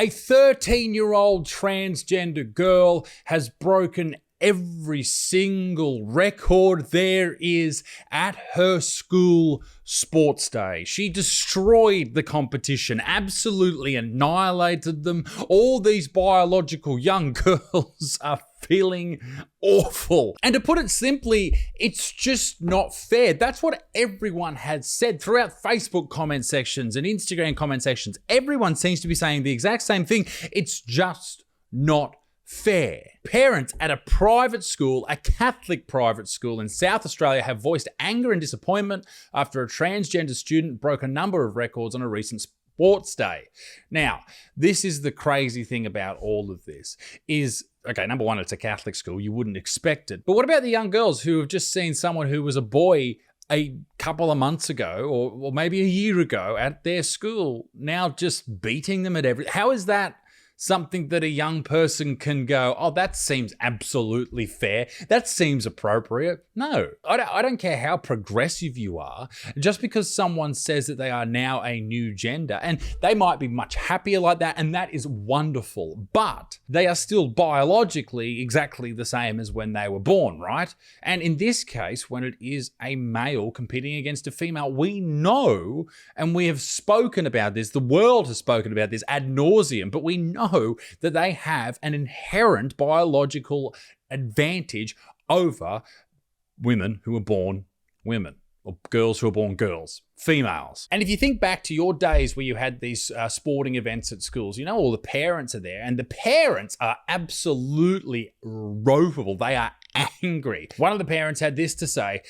A 13-year-old transgender girl has broken every single record there is at her school sports day. She destroyed the competition, absolutely annihilated them. All these biological young girls are feeling awful. And to put it simply, it's just not fair. That's what everyone has said throughout Facebook comment sections and Instagram comment sections. Everyone seems to be saying the exact same thing. It's just not fair. Parents at a private school, a Catholic private school in South Australia, have voiced anger and disappointment after a transgender student broke a number of records on a recent sports day. Now, this is the crazy thing about all of this is, okay, number one, it's a Catholic school. You wouldn't expect it. But what about the young girls who have just seen someone who was a boy a couple of months ago or maybe a year ago at their school now just beating them at everything? How is that something that a young person can go, oh, that seems absolutely fair. That seems appropriate. No, I don't care how progressive you are. Just because someone says that they are now a new gender, and they might be much happier like that, and that is wonderful, but they are still biologically exactly the same as when they were born, right? And in this case, when it is a male competing against a female, we know, and we have spoken about this, the world has spoken about this ad nauseum, but we know that they have an inherent biological advantage over women who are born women, or girls who are born girls, females. And if you think back to your days where you had these sporting events at schools, you know, all the parents are there, and the parents are absolutely ropeable. They are angry. One of the parents had this to say,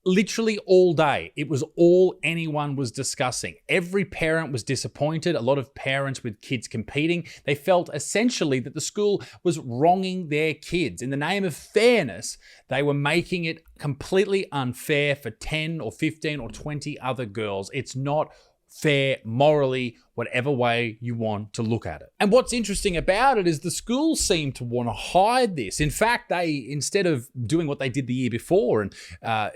literally all day. It was all anyone was discussing. Every parent was disappointed. A lot of parents with kids competing, they felt essentially that the school was wronging their kids. In the name of fairness, they were making it completely unfair for 10 or 15 or 20 other girls. It's not fair morally, whatever way you want to look at it. And what's interesting about it is the schools seem to want to hide this. In fact, they, instead of doing what they did the year before and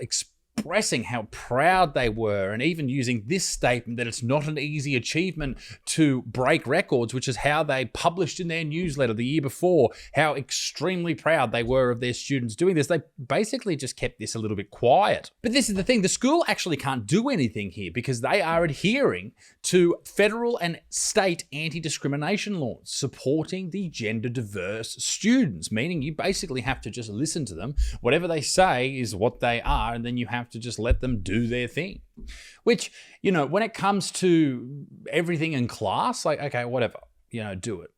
expressing how proud they were, and even using this statement that it's not an easy achievement to break records, which is how they published in their newsletter the year before, how extremely proud they were of their students doing this. They basically just kept this a little bit quiet. But this is the thing, the school actually can't do anything here because they are adhering to federal and state anti-discrimination laws supporting the gender diverse students, meaning you basically have to just listen to them. Whatever they say is what they are, and then you have to just let them do their thing. Which, you know, when it comes to everything in class, like, okay, whatever, you know, do it.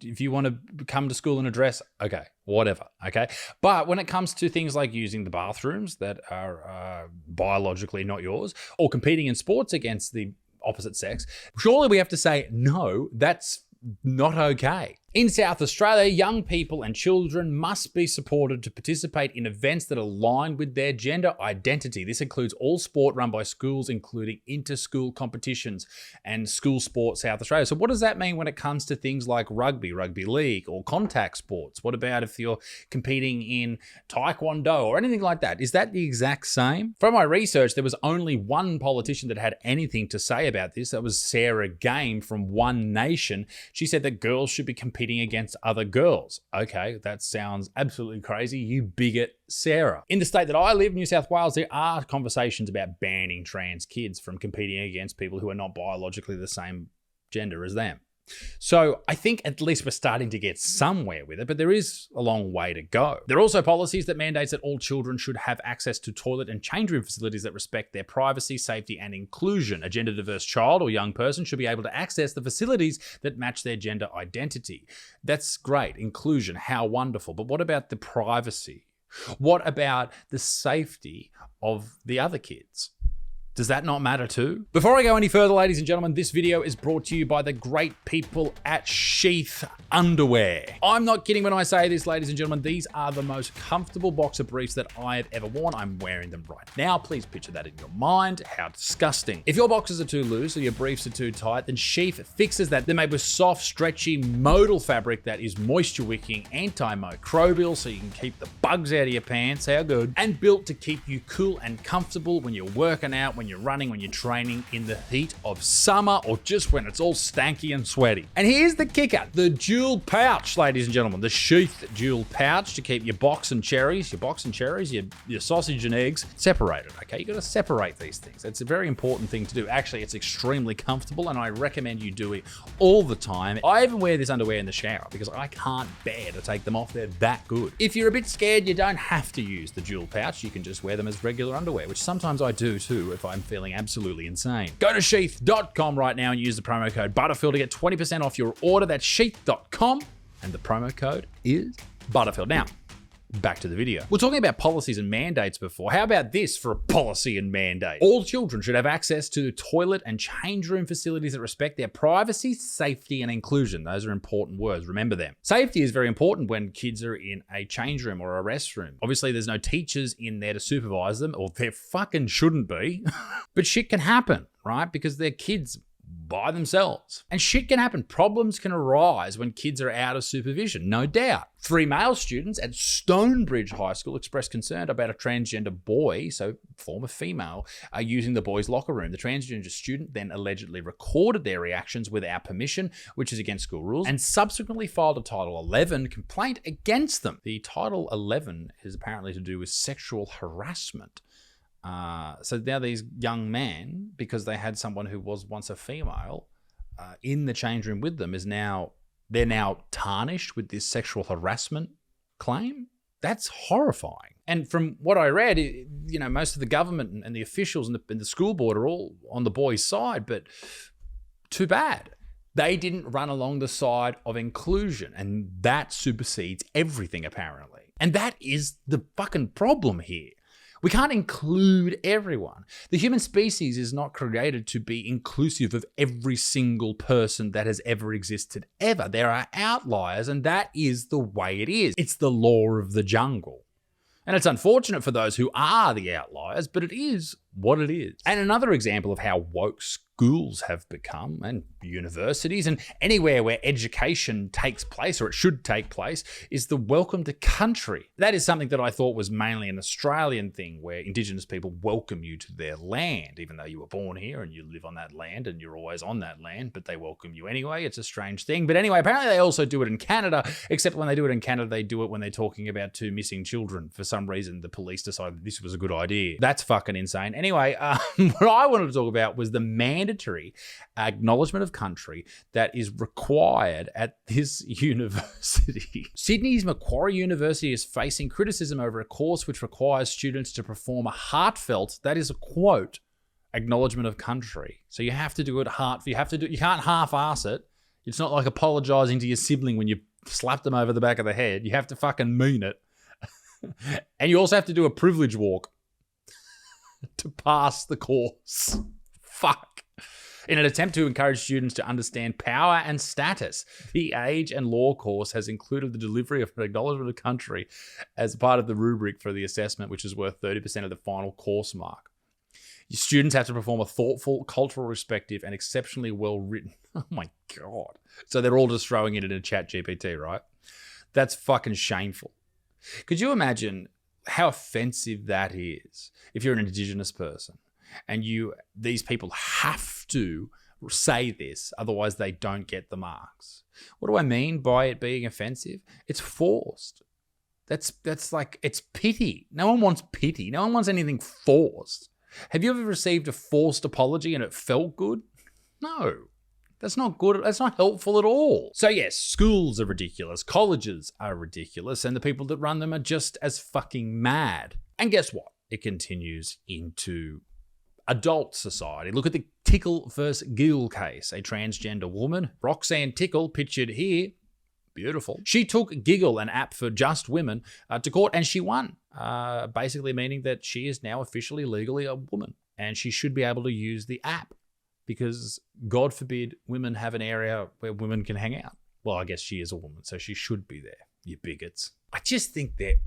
If you want to come to school in a dress, okay, whatever, okay? But when it comes to things like using the bathrooms that are biologically not yours, or competing in sports against the opposite sex, surely we have to say, no, that's not okay. In South Australia, young people and children must be supported to participate in events that align with their gender identity. This includes all sport run by schools, including inter-school competitions and school sport South Australia. So what does that mean when it comes to things like rugby league, or contact sports? What about if you're competing in taekwondo or anything like that? Is that the exact same? From my research, there was only one politician that had anything to say about this. That was Sarah Game from One Nation. She said that girls should be competing against other girls. Okay, that sounds absolutely crazy, you bigot Sarah. In the state that I live, New South Wales, there are conversations about banning trans kids from competing against people who are not biologically the same gender as them. So I think at least we're starting to get somewhere with it, but there is a long way to go. There are also policies that mandates that all children should have access to toilet and change room facilities that respect their privacy, safety, and inclusion. A gender diverse child or young person should be able to access the facilities that match their gender identity. That's great. Inclusion, how wonderful. But what about the privacy? What about the safety of the other kids? Does that not matter too? Before I go any further, ladies and gentlemen, this video is brought to you by the great people at Sheath Underwear. I'm not kidding when I say this, ladies and gentlemen. These are the most comfortable boxer briefs that I have ever worn. I'm wearing them right now. Please picture that in your mind. How disgusting. If your boxers are too loose or your briefs are too tight, then Sheath fixes that. They're made with soft, stretchy, modal fabric that is moisture wicking, antimicrobial, so you can keep the bugs out of your pants. How good. And built to keep you cool and comfortable when you're working out, when when you're running, when you're training in the heat of summer, or just when it's all stanky and sweaty. And here's the kicker, the dual pouch, ladies and gentlemen, the sheath dual pouch to keep your box and cherries, your sausage and eggs separated, okay? You gotta separate these things. It's a very important thing to do. Actually, it's extremely comfortable and I recommend you do it all the time. I even wear this underwear in the shower because I can't bear to take them off. They're that good. If you're a bit scared, you don't have to use the dual pouch. You can just wear them as regular underwear, which sometimes I do too if I'm feeling absolutely insane. Go to sheath.com right now and use the promo code Butterfield to get 20% off your order. That's sheath.com and the promo code is Butterfield. Now, back to the video. We're talking about policies and mandates before. How about this for a policy and mandate? All children should have access to toilet and change room facilities that respect their privacy, safety, and inclusion. Those are important words. Remember them. Safety is very important when kids are in a change room or a restroom. Obviously, there's no teachers in there to supervise them, or there fucking shouldn't be. But shit can happen, right? Because they're kids by themselves. And shit can happen. Problems can arise when kids are out of supervision, no doubt. 3 male students at Stonebridge High School expressed concern about a transgender boy, so former female, using the boys' locker room. The transgender student then allegedly recorded their reactions without permission, which is against school rules, and subsequently filed a Title 11 complaint against them. The Title 11 is apparently to do with sexual harassment. So now these young men, because they had someone who was once a female in the change room with them, they're now tarnished with this sexual harassment claim. That's horrifying. And from what I read, most of the government and the officials and the school board are all on the boys' side, but too bad. They didn't run along the side of inclusion, and that supersedes everything apparently. And that is the fucking problem here. We can't include everyone. The human species is not created to be inclusive of every single person that has ever existed ever. There are outliers, and that is the way it is. It's the law of the jungle. And it's unfortunate for those who are the outliers, but it is what it is. And another example of how woke schools have become, and universities, and anywhere where education takes place, or it should take place, is the welcome to country. That is something that I thought was mainly an Australian thing, where Indigenous people welcome you to their land, even though you were born here and you live on that land and you're always on that land, but they welcome you anyway. It's a strange thing. But anyway, apparently they also do it in Canada, except when they do it in Canada, they do it when they're talking about 2 missing children. For some reason, the police decided this was a good idea. That's fucking insane. Anyway, what I wanted to talk about was the mandatory acknowledgement of country that is required at this university. Sydney's Macquarie University is facing criticism over a course which requires students to perform a heartfelt, that is a quote, acknowledgement of country. So you have to do it you can't half-ass it. It's not like apologizing to your sibling when you slap them over the back of the head. You have to fucking mean it. And you also have to do a privilege walk to pass the course. Fuck. In an attempt to encourage students to understand power and status, the Age and Law course has included the delivery of an acknowledgement of country as part of the rubric for the assessment, which is worth 30% of the final course mark. Your students have to perform a thoughtful, cultural, respective, and exceptionally well-written. Oh my God. So they're all just throwing it in a chat GPT, right? That's fucking shameful. Could you imagine how offensive that is if you're an Indigenous person and these people have to say this, otherwise they don't get the marks? What do I mean by it being offensive? It's forced. That's like, it's pity. No one wants pity. No one wants anything forced. Have you ever received a forced apology and it felt good? No. That's not good. That's not helpful at all. So yes, schools are ridiculous. Colleges are ridiculous. And the people that run them are just as fucking mad. And guess what? It continues into adult society. Look at the Tickle versus Gill case. A transgender woman, Roxanne Tickle, pictured here, beautiful. She took Giggle, an app for just women, to court, and she won. Basically meaning that she is now officially legally a woman. And she should be able to use the app. Because, God forbid, women have an area where women can hang out. Well, I guess she is a woman, so she should be there, you bigots. I just think that...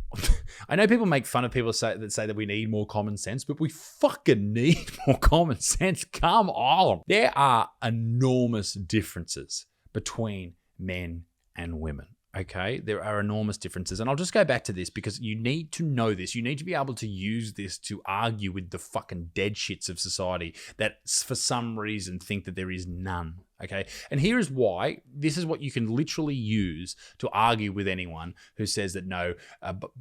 I know people make fun of people that say that we need more common sense, but we fucking need more common sense. Come on. There are enormous differences between men and women. Okay, there are enormous differences. And I'll just go back to this because you need to know this. You need to be able to use this to argue with the fucking dead shits of society that for some reason think that there is none. Okay, and here is why. This is what you can literally use to argue with anyone who says that no,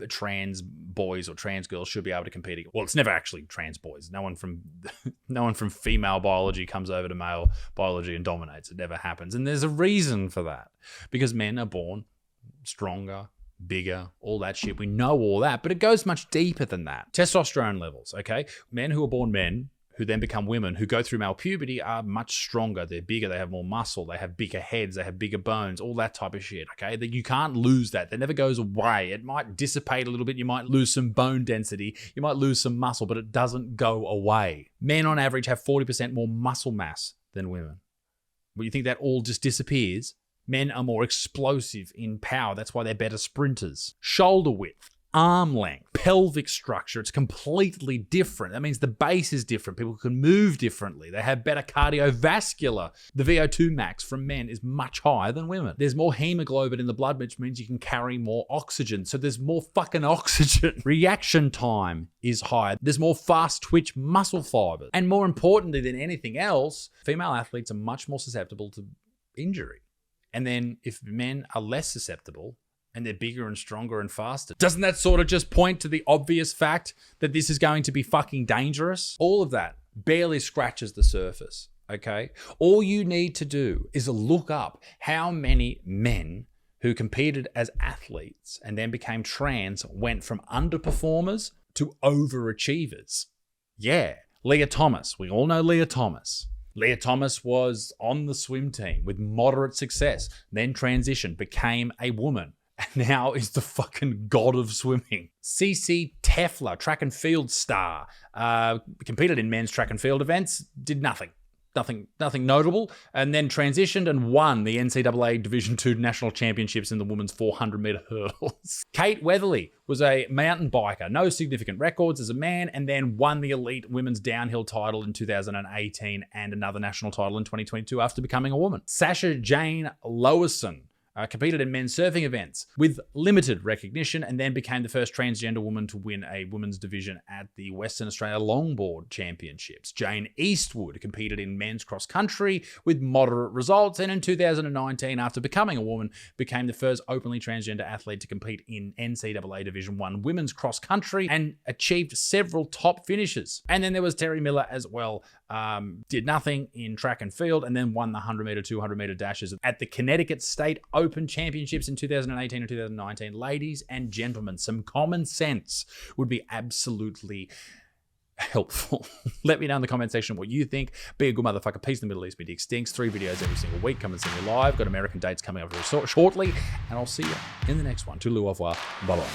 trans boys or trans girls should be able to compete. Well, it's never actually trans boys. No one from female biology comes over to male biology and dominates. It never happens, and there's a reason for that because men are born stronger, bigger, all that shit. We know all that, but it goes much deeper than that. Testosterone levels, okay? Men who are born men, who then become women, who go through male puberty are much stronger. They're bigger, they have more muscle, they have bigger heads, they have bigger bones, all that type of shit, okay? That you can't lose that. That never goes away. It might dissipate a little bit. You might lose some bone density. You might lose some muscle, but it doesn't go away. Men on average have 40% more muscle mass than women. But you think that all just disappears? Men are more explosive in power. That's why they're better sprinters. Shoulder width, arm length, pelvic structure, it's completely different. That means the base is different. People can move differently. They have better cardiovascular. The VO2 max from men is much higher than women. There's more hemoglobin in the blood, which means you can carry more oxygen. So there's more fucking oxygen. Reaction time is higher. There's more fast twitch muscle fibers. And more importantly than anything else, female athletes are much more susceptible to injury. And then if men are less susceptible and they're bigger and stronger and faster, doesn't that sort of just point to the obvious fact that this is going to be fucking dangerous? All of that barely scratches the surface, okay? All you need to do is look up how many men who competed as athletes and then became trans went from underperformers to overachievers. Yeah, Leah Thomas. We all know Leah Thomas. Leah Thomas was on the swim team with moderate success, then transitioned, became a woman, and now is the fucking god of swimming. CC Tefler, track and field star, competed in men's track and field events, did nothing notable, and then transitioned and won the NCAA Division II National Championships in the women's 400-meter hurdles. Kate Weatherly was a mountain biker, no significant records as a man, and then won the elite women's downhill title in 2018 and another national title in 2022 after becoming a woman. Sasha Jane Lowerson competed in men's surfing events with limited recognition and then became the first transgender woman to win a women's division at the Western Australia Longboard Championships. Jane Eastwood competed in men's cross country with moderate results, and in 2019, after becoming a woman, became the first openly transgender athlete to compete in NCAA Division I women's cross country and achieved several top finishes. And then there was Terry Miller as well. Did nothing in track and field and then won the 100-meter, 200-meter dashes at the Connecticut State Open Championships in 2018 and 2019. Ladies and gentlemen, some common sense would be absolutely helpful. Let me know in the comment section what you think. Be a good motherfucker. Peace in the Middle East. Be dick stinks. 3 videos every single week. Come and see me live. Got American dates coming up very shortly. And I'll see you in the next one. Toodaloo, au revoir. Bye-bye.